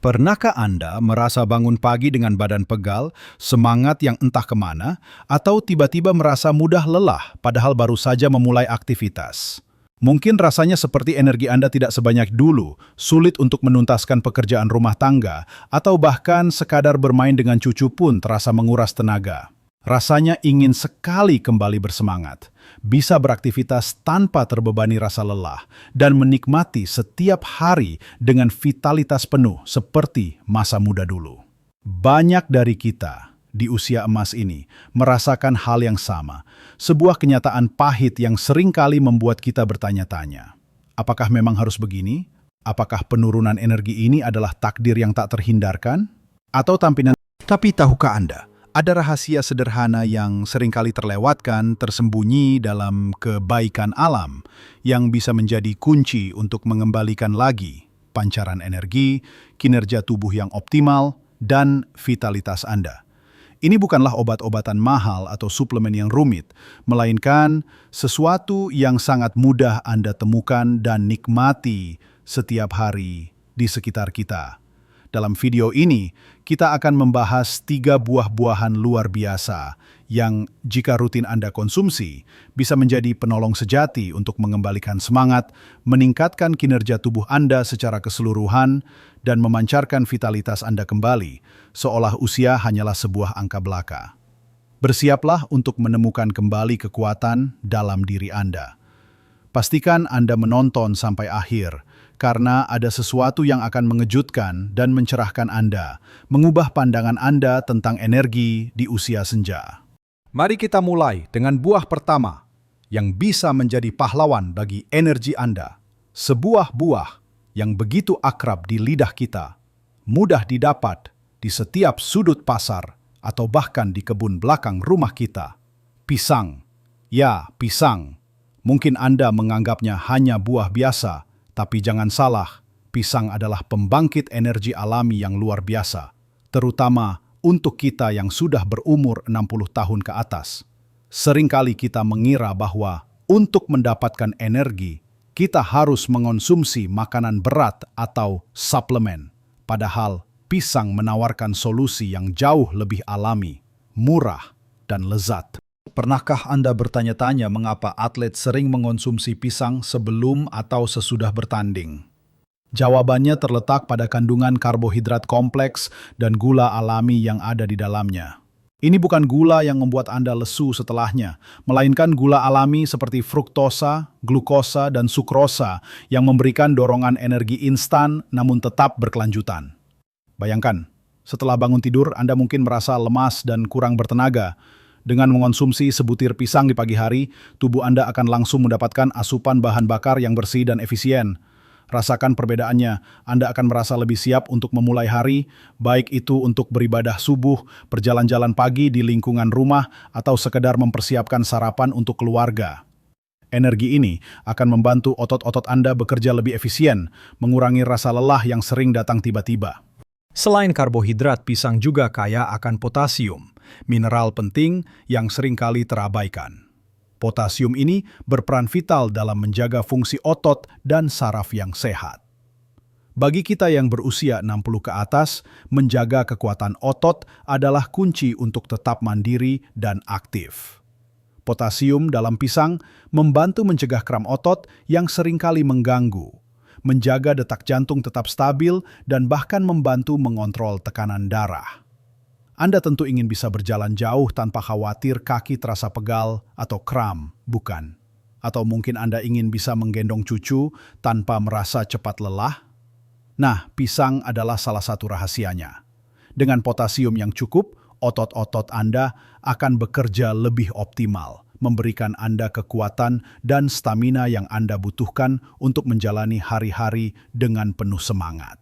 Pernahkah Anda merasa bangun pagi dengan badan pegal, semangat yang entah kemana, atau tiba-tiba merasa mudah lelah padahal baru saja memulai aktivitas? Mungkin rasanya seperti energi Anda tidak sebanyak dulu, sulit untuk menuntaskan pekerjaan rumah tangga, atau bahkan sekadar bermain dengan cucu pun terasa menguras tenaga. Rasanya ingin sekali kembali bersemangat, bisa beraktivitas tanpa terbebani rasa lelah, dan menikmati setiap hari dengan vitalitas penuh seperti masa muda dulu. Banyak dari kita di usia emas ini merasakan hal yang sama, sebuah kenyataan pahit yang seringkali membuat kita bertanya-tanya. Apakah memang harus begini? Apakah penurunan energi ini adalah takdir yang tak terhindarkan? Atau tampilan? Tapi tahukah Anda? Ada rahasia sederhana yang seringkali terlewatkan, tersembunyi dalam kebaikan alam, yang bisa menjadi kunci untuk mengembalikan lagi pancaran energi, kinerja tubuh yang optimal, dan vitalitas Anda. Ini bukanlah obat-obatan mahal atau suplemen yang rumit, melainkan sesuatu yang sangat mudah Anda temukan dan nikmati setiap hari di sekitar kita. Dalam video ini, kita akan membahas 3 buah-buahan luar biasa yang jika rutin Anda konsumsi, bisa menjadi penolong sejati untuk mengembalikan semangat, meningkatkan kinerja tubuh Anda secara keseluruhan, dan memancarkan vitalitas Anda kembali, seolah usia hanyalah sebuah angka belaka. Bersiaplah untuk menemukan kembali kekuatan dalam diri Anda. Pastikan Anda menonton sampai akhir, karena ada sesuatu yang akan mengejutkan dan mencerahkan Anda, mengubah pandangan Anda tentang energi di usia senja. Mari kita mulai dengan buah pertama, yang bisa menjadi pahlawan bagi energi Anda. Sebuah buah yang begitu akrab di lidah kita, mudah didapat di setiap sudut pasar atau bahkan di kebun belakang rumah kita. Pisang. Ya, pisang. Mungkin Anda menganggapnya hanya buah biasa, tapi jangan salah, pisang adalah pembangkit energi alami yang luar biasa, terutama untuk kita yang sudah berumur 60 tahun ke atas. Seringkali kita mengira bahwa untuk mendapatkan energi, kita harus mengonsumsi makanan berat atau suplemen. Padahal pisang menawarkan solusi yang jauh lebih alami, murah, dan lezat. Pernahkah Anda bertanya-tanya mengapa atlet sering mengonsumsi pisang sebelum atau sesudah bertanding? Jawabannya terletak pada kandungan karbohidrat kompleks dan gula alami yang ada di dalamnya. Ini bukan gula yang membuat Anda lesu setelahnya, melainkan gula alami seperti fruktosa, glukosa, dan sukrosa yang memberikan dorongan energi instan namun tetap berkelanjutan. Bayangkan, setelah bangun tidur Anda mungkin merasa lemas dan kurang bertenaga. Dengan mengonsumsi sebutir pisang di pagi hari, tubuh Anda akan langsung mendapatkan asupan bahan bakar yang bersih dan efisien. Rasakan perbedaannya, Anda akan merasa lebih siap untuk memulai hari, baik itu untuk beribadah subuh, berjalan-jalan pagi di lingkungan rumah, atau sekedar mempersiapkan sarapan untuk keluarga. Energi ini akan membantu otot-otot Anda bekerja lebih efisien, mengurangi rasa lelah yang sering datang tiba-tiba. Selain karbohidrat, pisang juga kaya akan potasium, mineral penting yang seringkali terabaikan. Potasium ini berperan vital dalam menjaga fungsi otot dan saraf yang sehat. Bagi kita yang berusia 60 ke atas, menjaga kekuatan otot adalah kunci untuk tetap mandiri dan aktif. Potasium dalam pisang membantu mencegah kram otot yang seringkali mengganggu, menjaga detak jantung tetap stabil, dan bahkan membantu mengontrol tekanan darah. Anda tentu ingin bisa berjalan jauh tanpa khawatir kaki terasa pegal atau kram, bukan? Atau mungkin Anda ingin bisa menggendong cucu tanpa merasa cepat lelah? Nah, pisang adalah salah satu rahasianya. Dengan potasium yang cukup, otot-otot Anda akan bekerja lebih optimal, memberikan Anda kekuatan dan stamina yang Anda butuhkan untuk menjalani hari-hari dengan penuh semangat.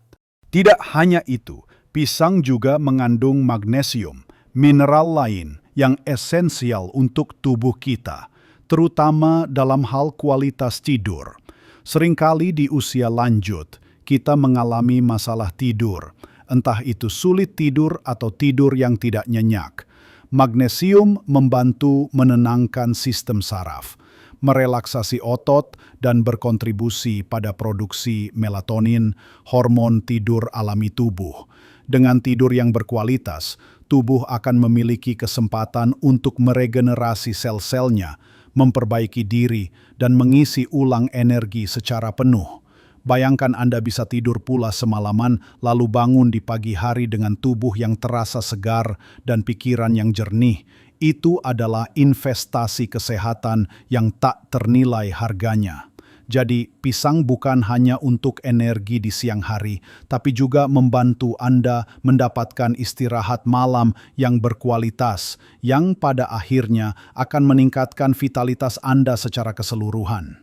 Tidak hanya itu, pisang juga mengandung magnesium, mineral lain yang esensial untuk tubuh kita, terutama dalam hal kualitas tidur. Seringkali di usia lanjut, kita mengalami masalah tidur, entah itu sulit tidur atau tidur yang tidak nyenyak. Magnesium membantu menenangkan sistem saraf, merelaksasi otot, dan berkontribusi pada produksi melatonin, hormon tidur alami tubuh. Dengan tidur yang berkualitas, tubuh akan memiliki kesempatan untuk meregenerasi sel-selnya, memperbaiki diri, dan mengisi ulang energi secara penuh. Bayangkan Anda bisa tidur pula semalaman lalu bangun di pagi hari dengan tubuh yang terasa segar dan pikiran yang jernih. Itu adalah investasi kesehatan yang tak ternilai harganya. Jadi, pisang bukan hanya untuk energi di siang hari, tapi juga membantu Anda mendapatkan istirahat malam yang berkualitas, yang pada akhirnya akan meningkatkan vitalitas Anda secara keseluruhan.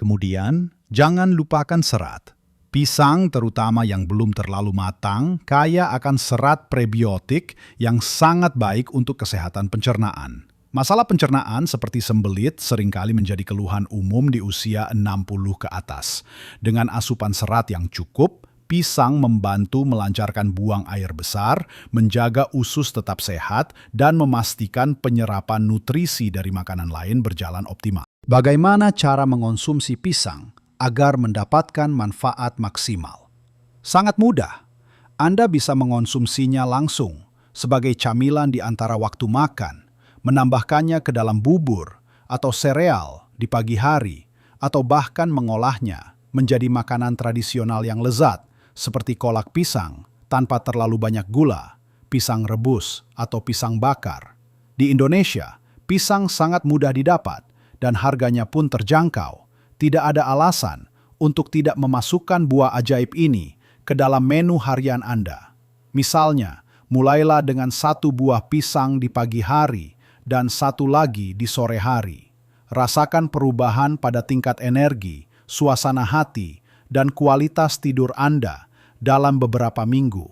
Kemudian, jangan lupakan serat. Pisang, terutama yang belum terlalu matang, kaya akan serat prebiotik yang sangat baik untuk kesehatan pencernaan. Masalah pencernaan seperti sembelit seringkali menjadi keluhan umum di usia 60 ke atas. Dengan asupan serat yang cukup, pisang membantu melancarkan buang air besar, menjaga usus tetap sehat, dan memastikan penyerapan nutrisi dari makanan lain berjalan optimal. Bagaimana cara mengonsumsi pisang agar mendapatkan manfaat maksimal? Sangat mudah. Anda bisa mengonsumsinya langsung sebagai camilan di antara waktu makan, menambahkannya ke dalam bubur atau sereal di pagi hari, atau bahkan mengolahnya menjadi makanan tradisional yang lezat seperti kolak pisang tanpa terlalu banyak gula, pisang rebus, atau pisang bakar. Di Indonesia, pisang sangat mudah didapat dan harganya pun terjangkau. Tidak ada alasan untuk tidak memasukkan buah ajaib ini ke dalam menu harian Anda. Misalnya, mulailah dengan 1 buah pisang di pagi hari dan 1 lagi di sore hari. Rasakan perubahan pada tingkat energi, suasana hati, dan kualitas tidur Anda dalam beberapa minggu.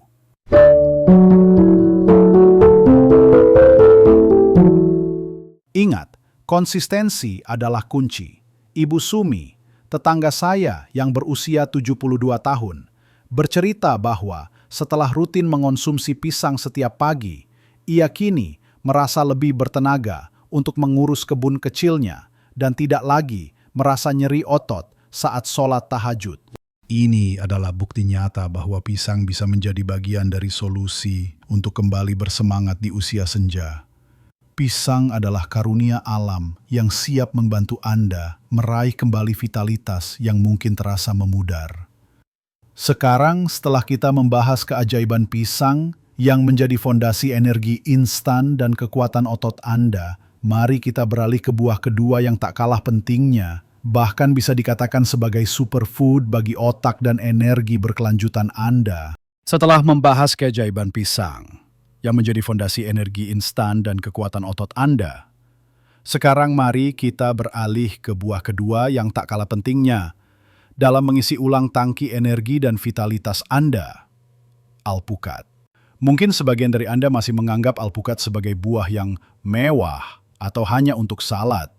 Ingat, konsistensi adalah kunci. Ibu Sumi, tetangga saya yang berusia 72 tahun, bercerita bahwa setelah rutin mengonsumsi pisang setiap pagi, ia kini merasa lebih bertenaga untuk mengurus kebun kecilnya dan tidak lagi merasa nyeri otot saat sholat tahajud. Ini adalah bukti nyata bahwa pisang bisa menjadi bagian dari solusi untuk kembali bersemangat di usia senja. Pisang adalah karunia alam yang siap membantu Anda meraih kembali vitalitas yang mungkin terasa memudar. Sekarang, setelah kita membahas keajaiban pisang yang menjadi fondasi energi instan dan kekuatan otot Anda, mari kita beralih ke buah kedua yang tak kalah pentingnya, bahkan bisa dikatakan sebagai superfood bagi otak dan energi berkelanjutan Anda. Setelah membahas keajaiban pisang yang menjadi fondasi energi instan dan kekuatan otot Anda, sekarang mari kita beralih ke buah kedua yang tak kalah pentingnya dalam mengisi ulang tangki energi dan vitalitas Anda, alpukat. Mungkin sebagian dari Anda masih menganggap alpukat sebagai buah yang mewah atau hanya untuk salad.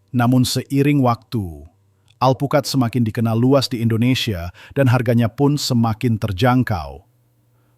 Namun seiring waktu, alpukat semakin dikenal luas di Indonesia dan harganya pun semakin terjangkau.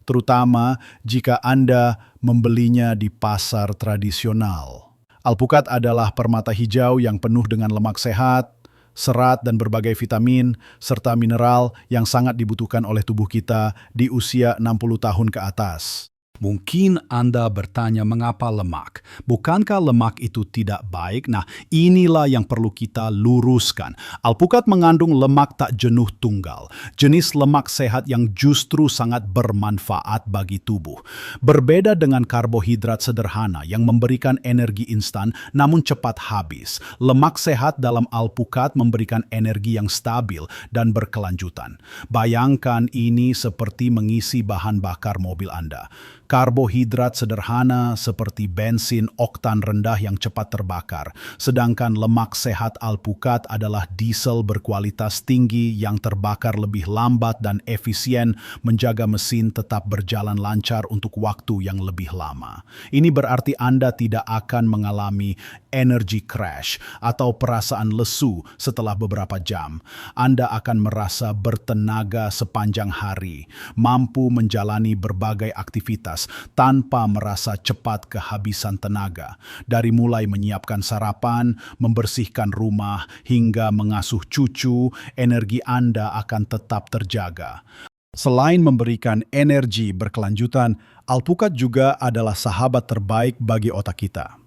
Terutama jika Anda membelinya di pasar tradisional. Alpukat adalah permata hijau yang penuh dengan lemak sehat, serat dan berbagai vitamin, serta mineral yang sangat dibutuhkan oleh tubuh kita di usia 60 tahun ke atas. Mungkin Anda bertanya mengapa lemak? Bukankah lemak itu tidak baik? Nah, inilah yang perlu kita luruskan. Alpukat mengandung lemak tak jenuh tunggal, jenis lemak sehat yang justru sangat bermanfaat bagi tubuh. Berbeda dengan karbohidrat sederhana yang memberikan energi instan namun cepat habis, lemak sehat dalam alpukat memberikan energi yang stabil dan berkelanjutan. Bayangkan ini seperti mengisi bahan bakar mobil Anda. Karbohidrat sederhana seperti bensin oktan rendah yang cepat terbakar, sedangkan lemak sehat alpukat adalah diesel berkualitas tinggi yang terbakar lebih lambat dan efisien, menjaga mesin tetap berjalan lancar untuk waktu yang lebih lama. Ini berarti Anda tidak akan mengalami energy crash atau perasaan lesu setelah beberapa jam. Anda akan merasa bertenaga sepanjang hari, mampu menjalani berbagai aktivitas sukses tanpa merasa cepat kehabisan tenaga. Dari mulai menyiapkan sarapan, membersihkan rumah, hingga mengasuh cucu, energi Anda akan tetap terjaga. Selain memberikan energi berkelanjutan, alpukat juga adalah sahabat terbaik bagi otak kita.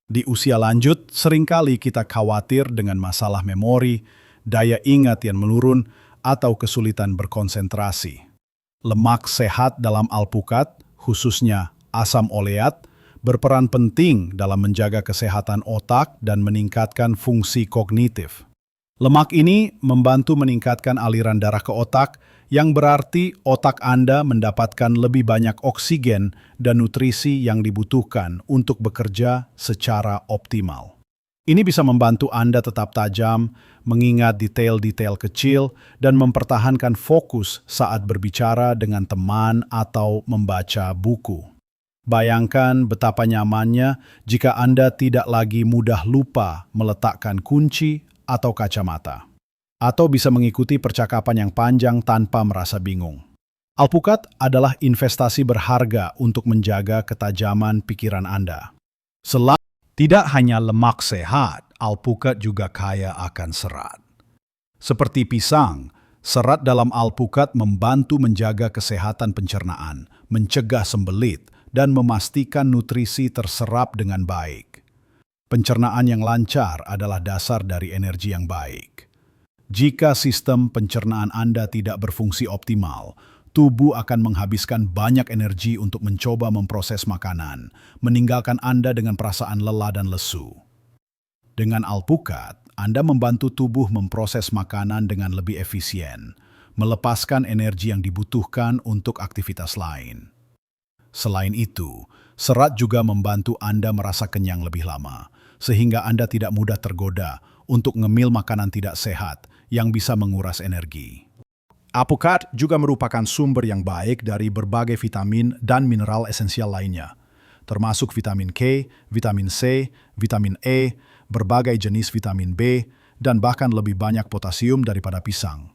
Di usia lanjut, seringkali kita khawatir dengan masalah memori, daya ingat yang menurun, atau kesulitan berkonsentrasi. Lemak sehat dalam alpukat, khususnya asam oleat, berperan penting dalam menjaga kesehatan otak dan meningkatkan fungsi kognitif. Lemak ini membantu meningkatkan aliran darah ke otak, yang berarti otak Anda mendapatkan lebih banyak oksigen dan nutrisi yang dibutuhkan untuk bekerja secara optimal. Ini bisa membantu Anda tetap tajam, mengingat detail-detail kecil, dan mempertahankan fokus saat berbicara dengan teman atau membaca buku. Bayangkan betapa nyamannya jika Anda tidak lagi mudah lupa meletakkan kunci atau kacamata, atau bisa mengikuti percakapan yang panjang tanpa merasa bingung. Alpukat adalah investasi berharga untuk menjaga ketajaman pikiran Anda. Tidak hanya lemak sehat, alpukat juga kaya akan serat. Seperti pisang, serat dalam alpukat membantu menjaga kesehatan pencernaan, mencegah sembelit, dan memastikan nutrisi terserap dengan baik. Pencernaan yang lancar adalah dasar dari energi yang baik. Jika sistem pencernaan Anda tidak berfungsi optimal, tubuh akan menghabiskan banyak energi untuk mencoba memproses makanan, meninggalkan Anda dengan perasaan lelah dan lesu. Dengan alpukat, Anda membantu tubuh memproses makanan dengan lebih efisien, melepaskan energi yang dibutuhkan untuk aktivitas lain. Selain itu, serat juga membantu Anda merasa kenyang lebih lama, sehingga Anda tidak mudah tergoda untuk ngemil makanan tidak sehat yang bisa menguras energi. Alpukat juga merupakan sumber yang baik dari berbagai vitamin dan mineral esensial lainnya, termasuk vitamin K, vitamin C, vitamin E, berbagai jenis vitamin B, dan bahkan lebih banyak potasium daripada pisang.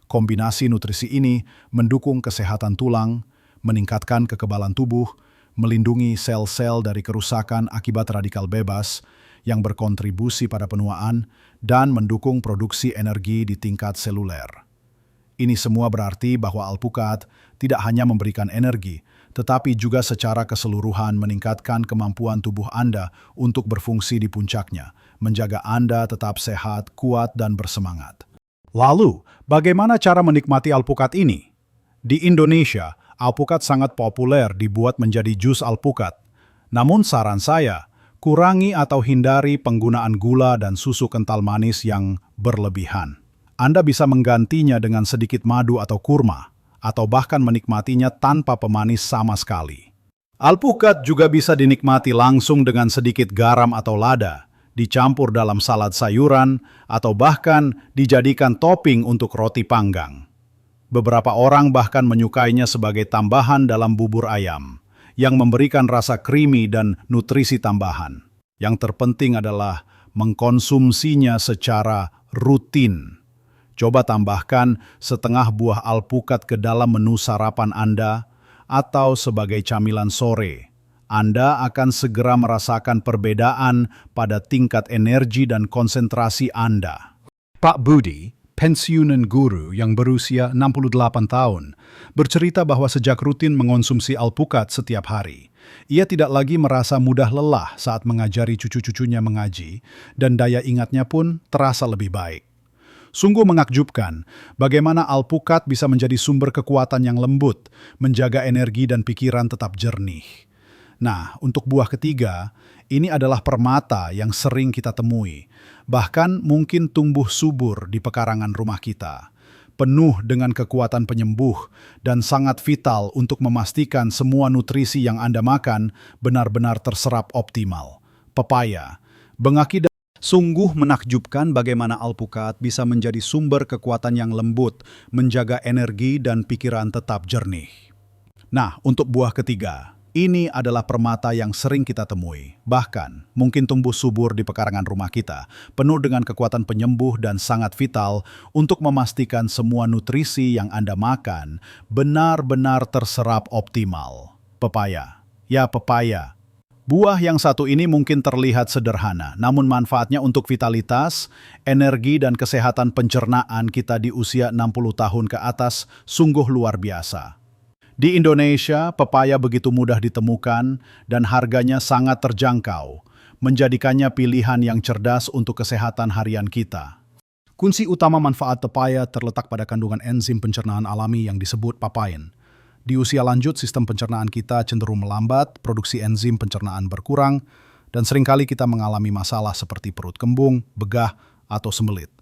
Kombinasi nutrisi ini mendukung kesehatan tulang, meningkatkan kekebalan tubuh, melindungi sel-sel dari kerusakan akibat radikal bebas yang berkontribusi pada penuaan, dan mendukung produksi energi di tingkat seluler. Ini semua berarti bahwa alpukat tidak hanya memberikan energi, tetapi juga secara keseluruhan meningkatkan kemampuan tubuh Anda untuk berfungsi di puncaknya, menjaga Anda tetap sehat, kuat, dan bersemangat. Lalu, bagaimana cara menikmati alpukat ini? Di Indonesia, alpukat sangat populer dibuat menjadi jus alpukat. Namun saran saya, kurangi atau hindari penggunaan gula dan susu kental manis yang berlebihan. Anda bisa menggantinya dengan sedikit madu atau kurma, atau bahkan menikmatinya tanpa pemanis sama sekali. Alpukat juga bisa dinikmati langsung dengan sedikit garam atau lada, dicampur dalam salad sayuran, atau bahkan dijadikan topping untuk roti panggang. Beberapa orang bahkan menyukainya sebagai tambahan dalam bubur ayam, yang memberikan rasa creamy dan nutrisi tambahan. Yang terpenting adalah mengkonsumsinya secara rutin. Coba tambahkan setengah buah alpukat ke dalam menu sarapan Anda atau sebagai camilan sore. Anda akan segera merasakan perbedaan pada tingkat energi dan konsentrasi Anda. Pak Budi, pensiunan guru yang berusia 68 tahun, bercerita bahwa sejak rutin mengonsumsi alpukat setiap hari, ia tidak lagi merasa mudah lelah saat mengajari cucu-cucunya mengaji, dan daya ingatnya pun terasa lebih baik. Sungguh menakjubkan bagaimana alpukat bisa menjadi sumber kekuatan yang lembut, menjaga energi dan pikiran tetap jernih. Nah, untuk buah ketiga, ini adalah permata yang sering kita temui, bahkan mungkin tumbuh subur di pekarangan rumah kita. Penuh dengan kekuatan penyembuh dan sangat vital untuk memastikan semua nutrisi yang Anda makan benar-benar terserap optimal. Pepaya, bengaki. Sungguh menakjubkan bagaimana alpukat bisa menjadi sumber kekuatan yang lembut, menjaga energi dan pikiran tetap jernih. Nah, untuk buah ketiga, ini adalah permata yang sering kita temui. Bahkan, mungkin tumbuh subur di pekarangan rumah kita, penuh dengan kekuatan penyembuh dan sangat vital untuk memastikan semua nutrisi yang Anda makan benar-benar terserap optimal. Pepaya. Ya, pepaya. Buah yang satu ini mungkin terlihat sederhana, namun manfaatnya untuk vitalitas, energi, dan kesehatan pencernaan kita di usia 60 tahun ke atas sungguh luar biasa. Di Indonesia, pepaya begitu mudah ditemukan dan harganya sangat terjangkau, menjadikannya pilihan yang cerdas untuk kesehatan harian kita. Kunci utama manfaat pepaya terletak pada kandungan enzim pencernaan alami yang disebut papain. Di usia lanjut, sistem pencernaan kita cenderung melambat, produksi enzim pencernaan berkurang, dan seringkali kita mengalami masalah seperti perut kembung, begah, atau sembelit.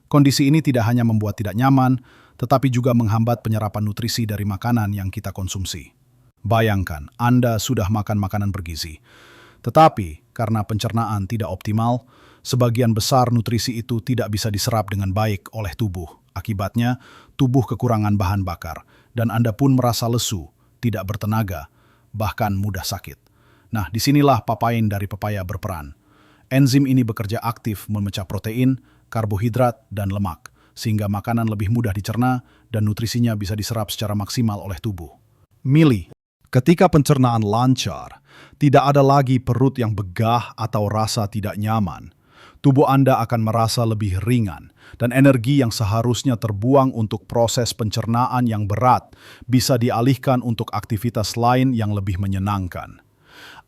Kondisi ini tidak hanya membuat tidak nyaman, tetapi juga menghambat penyerapan nutrisi dari makanan yang kita konsumsi. Bayangkan, Anda sudah makan makanan bergizi, tetapi karena pencernaan tidak optimal, sebagian besar nutrisi itu tidak bisa diserap dengan baik oleh tubuh. Akibatnya, tubuh kekurangan bahan bakar, dan Anda pun merasa lesu, tidak bertenaga, bahkan mudah sakit. Nah, disinilah papain dari pepaya berperan. Enzim ini bekerja aktif memecah protein, karbohidrat, dan lemak, sehingga makanan lebih mudah dicerna dan nutrisinya bisa diserap secara maksimal oleh tubuh. Mili, ketika pencernaan lancar, tidak ada lagi perut yang begah atau rasa tidak nyaman. Tubuh Anda akan merasa lebih ringan, dan energi yang seharusnya terbuang untuk proses pencernaan yang berat bisa dialihkan untuk aktivitas lain yang lebih menyenangkan.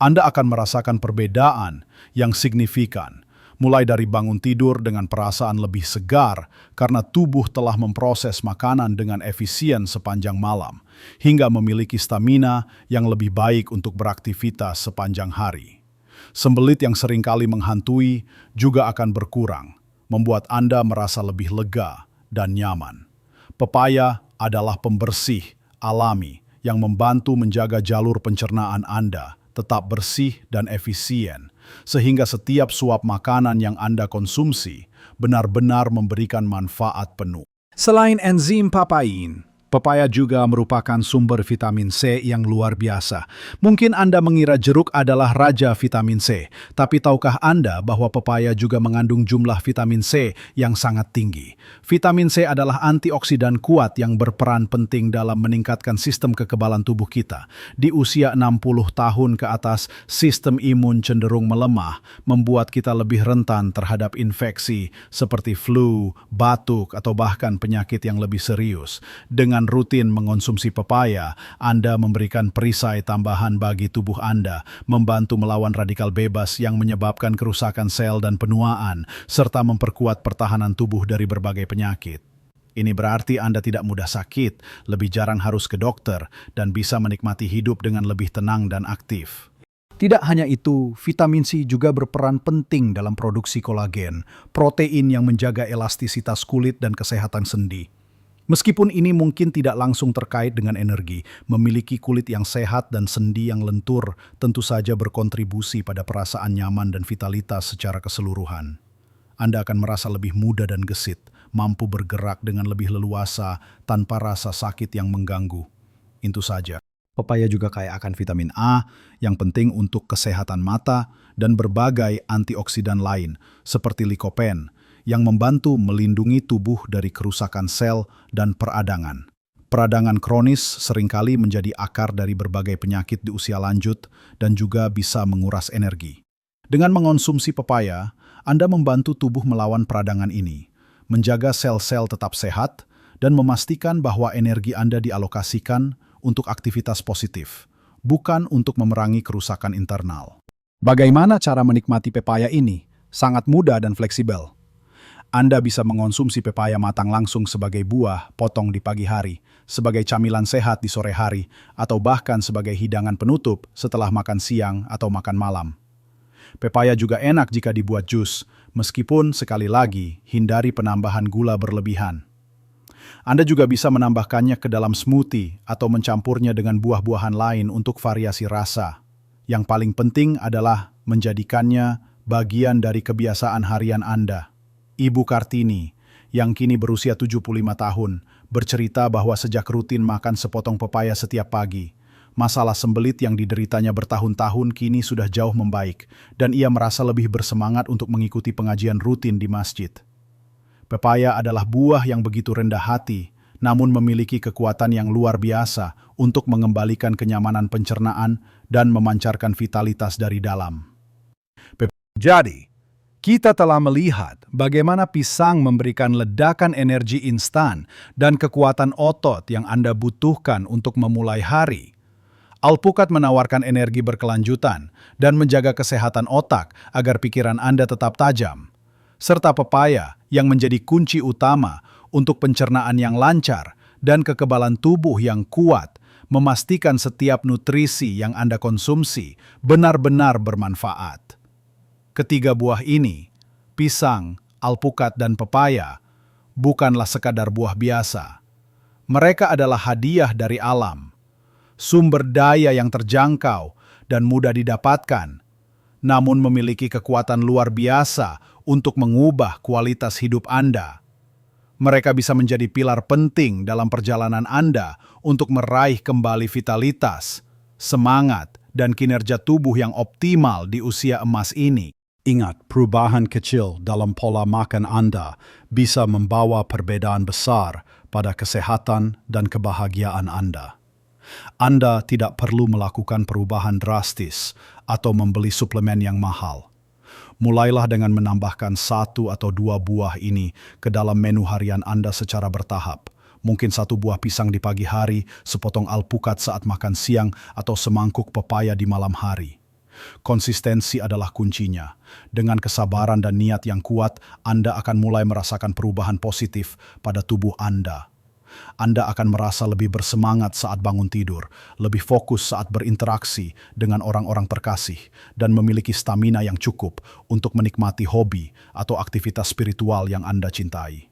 Anda akan merasakan perbedaan yang signifikan, mulai dari bangun tidur dengan perasaan lebih segar karena tubuh telah memproses makanan dengan efisien sepanjang malam, hingga memiliki stamina yang lebih baik untuk beraktivitas sepanjang hari. Sembelit yang seringkali menghantui juga akan berkurang, membuat Anda merasa lebih lega dan nyaman. Pepaya adalah pembersih alami yang membantu menjaga jalur pencernaan Anda tetap bersih dan efisien, sehingga setiap suap makanan yang Anda konsumsi benar-benar memberikan manfaat penuh. Selain enzim papain, pepaya juga merupakan sumber vitamin C yang luar biasa. Mungkin Anda mengira jeruk adalah raja vitamin C, tapi tahukah Anda bahwa pepaya juga mengandung jumlah vitamin C yang sangat tinggi? Vitamin C adalah antioksidan kuat yang berperan penting dalam meningkatkan sistem kekebalan tubuh kita. Di usia 60 tahun ke atas, sistem imun cenderung melemah, membuat kita lebih rentan terhadap infeksi seperti flu, batuk, atau bahkan penyakit yang lebih serius. Dengan rutin mengonsumsi pepaya, Anda memberikan perisai tambahan bagi tubuh Anda, membantu melawan radikal bebas yang menyebabkan kerusakan sel dan penuaan, serta memperkuat pertahanan tubuh dari berbagai penyakit. Ini berarti Anda tidak mudah sakit, lebih jarang harus ke dokter, dan bisa menikmati hidup dengan lebih tenang dan aktif. Tidak hanya itu, vitamin C juga berperan penting dalam produksi kolagen, protein yang menjaga elastisitas kulit dan kesehatan sendi. Meskipun ini mungkin tidak langsung terkait dengan energi, memiliki kulit yang sehat dan sendi yang lentur tentu saja berkontribusi pada perasaan nyaman dan vitalitas secara keseluruhan. Anda akan merasa lebih muda dan gesit, mampu bergerak dengan lebih leluasa tanpa rasa sakit yang mengganggu. Itu saja. Pepaya juga kaya akan vitamin A yang penting untuk kesehatan mata dan berbagai antioksidan lain seperti likopen, yang membantu melindungi tubuh dari kerusakan sel dan peradangan. Peradangan kronis seringkali menjadi akar dari berbagai penyakit di usia lanjut dan juga bisa menguras energi. Dengan mengonsumsi pepaya, Anda membantu tubuh melawan peradangan ini, menjaga sel-sel tetap sehat, dan memastikan bahwa energi Anda dialokasikan untuk aktivitas positif, bukan untuk memerangi kerusakan internal. Bagaimana cara menikmati pepaya ini? Sangat mudah dan fleksibel. Anda bisa mengonsumsi pepaya matang langsung sebagai buah potong di pagi hari, sebagai camilan sehat di sore hari, atau bahkan sebagai hidangan penutup setelah makan siang atau makan malam. Pepaya juga enak jika dibuat jus, meskipun sekali lagi hindari penambahan gula berlebihan. Anda juga bisa menambahkannya ke dalam smoothie atau mencampurnya dengan buah-buahan lain untuk variasi rasa. Yang paling penting adalah menjadikannya bagian dari kebiasaan harian Anda. Ibu Kartini, yang kini berusia 75 tahun, bercerita bahwa sejak rutin makan sepotong pepaya setiap pagi, masalah sembelit yang dideritanya bertahun-tahun kini sudah jauh membaik, dan ia merasa lebih bersemangat untuk mengikuti pengajian rutin di masjid. Pepaya adalah buah yang begitu rendah hati namun memiliki kekuatan yang luar biasa untuk mengembalikan kenyamanan pencernaan dan memancarkan vitalitas dari dalam. Jadi, kita telah melihat bagaimana pisang memberikan ledakan energi instan dan kekuatan otot yang Anda butuhkan untuk memulai hari. Alpukat menawarkan energi berkelanjutan dan menjaga kesehatan otak agar pikiran Anda tetap tajam, serta pepaya yang menjadi kunci utama untuk pencernaan yang lancar dan kekebalan tubuh yang kuat, memastikan setiap nutrisi yang Anda konsumsi benar-benar bermanfaat. Ketiga buah ini, pisang, alpukat, dan pepaya, bukanlah sekadar buah biasa. Mereka adalah hadiah dari alam, sumber daya yang terjangkau dan mudah didapatkan, namun memiliki kekuatan luar biasa untuk mengubah kualitas hidup Anda. Mereka bisa menjadi pilar penting dalam perjalanan Anda untuk meraih kembali vitalitas, semangat, dan kinerja tubuh yang optimal di usia emas ini. Ingat, perubahan kecil dalam pola makan Anda bisa membawa perbedaan besar pada kesehatan dan kebahagiaan Anda. Anda tidak perlu melakukan perubahan drastis atau membeli suplemen yang mahal. Mulailah dengan menambahkan 1 atau 2 buah ini ke dalam menu harian Anda secara bertahap. Mungkin 1 buah pisang di pagi hari, sepotong alpukat saat makan siang, atau semangkuk pepaya di malam hari. Konsistensi adalah kuncinya. Dengan kesabaran dan niat yang kuat, Anda akan mulai merasakan perubahan positif pada tubuh Anda. Anda akan merasa lebih bersemangat saat bangun tidur, lebih fokus saat berinteraksi dengan orang-orang terkasih, dan memiliki stamina yang cukup untuk menikmati hobi atau aktivitas spiritual yang Anda cintai.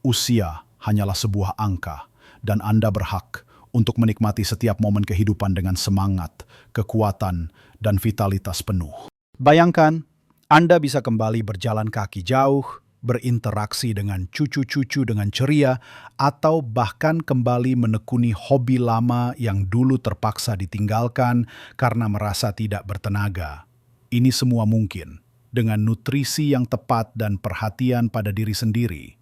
Usia hanyalah sebuah angka, dan Anda berhak untuk menikmati setiap momen kehidupan dengan semangat, kekuatan, dan vitalitas penuh. Bayangkan, Anda bisa kembali berjalan kaki jauh, berinteraksi dengan cucu-cucu dengan ceria, atau bahkan kembali menekuni hobi lama yang dulu terpaksa ditinggalkan karena merasa tidak bertenaga. Ini semua mungkin dengan nutrisi yang tepat dan perhatian pada diri sendiri.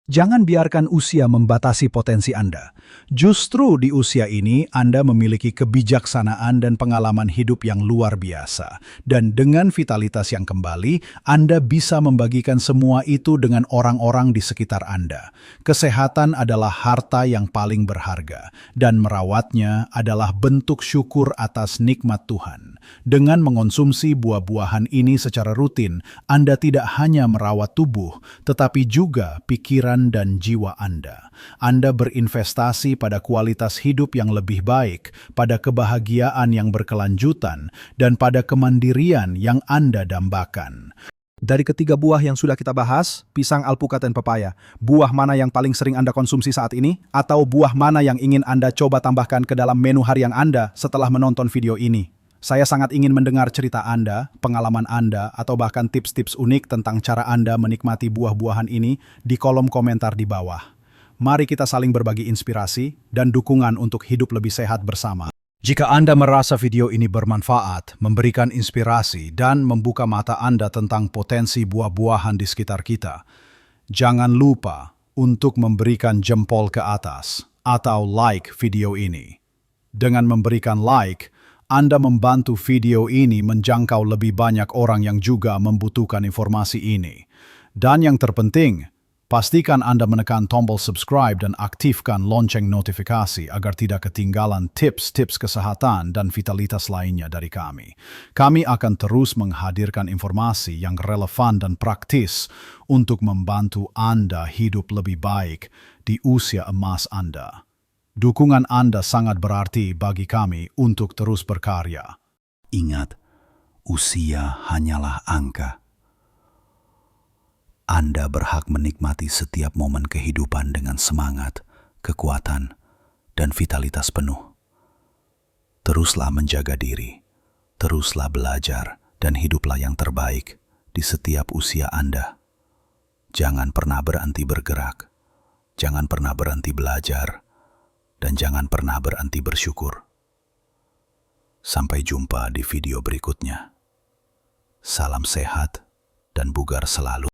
Jangan biarkan usia membatasi potensi Anda. Justru di usia ini, Anda memiliki kebijaksanaan dan pengalaman hidup yang luar biasa. Dan dengan vitalitas yang kembali, Anda bisa membagikan semua itu dengan orang-orang di sekitar Anda. Kesehatan adalah harta yang paling berharga, dan merawatnya adalah bentuk syukur atas nikmat Tuhan. Dengan mengonsumsi buah-buahan ini secara rutin, Anda tidak hanya merawat tubuh, tetapi juga pikiran dan jiwa Anda. Anda berinvestasi pada kualitas hidup yang lebih baik, pada kebahagiaan yang berkelanjutan, dan pada kemandirian yang Anda dambakan. Dari ketiga buah yang sudah kita bahas, pisang, alpukat, dan pepaya, buah mana yang paling sering Anda konsumsi saat ini? Atau buah mana yang ingin Anda coba tambahkan ke dalam menu harian Anda setelah menonton video ini? Saya sangat ingin mendengar cerita Anda, pengalaman Anda, atau bahkan tips-tips unik tentang cara Anda menikmati buah-buahan ini di kolom komentar di bawah. Mari kita saling berbagi inspirasi dan dukungan untuk hidup lebih sehat bersama. Jika Anda merasa video ini bermanfaat, memberikan inspirasi, dan membuka mata Anda tentang potensi buah-buahan di sekitar kita, jangan lupa untuk memberikan jempol ke atas atau like video ini. Dengan memberikan like, Anda membantu video ini menjangkau lebih banyak orang yang juga membutuhkan informasi ini. Dan yang terpenting, pastikan Anda menekan tombol subscribe dan aktifkan lonceng notifikasi agar tidak ketinggalan tips-tips kesehatan dan vitalitas lainnya dari kami. Kami akan terus menghadirkan informasi yang relevan dan praktis untuk membantu Anda hidup lebih baik di usia emas Anda. Dukungan Anda sangat berarti bagi kami untuk terus berkarya. Ingat, usia hanyalah angka. Anda berhak menikmati setiap momen kehidupan dengan semangat, kekuatan, dan vitalitas penuh. Teruslah menjaga diri, teruslah belajar, dan hiduplah yang terbaik di setiap usia Anda. Jangan pernah berhenti bergerak, jangan pernah berhenti belajar, dan jangan pernah berhenti bersyukur. Sampai jumpa di video berikutnya. Salam sehat dan bugar selalu.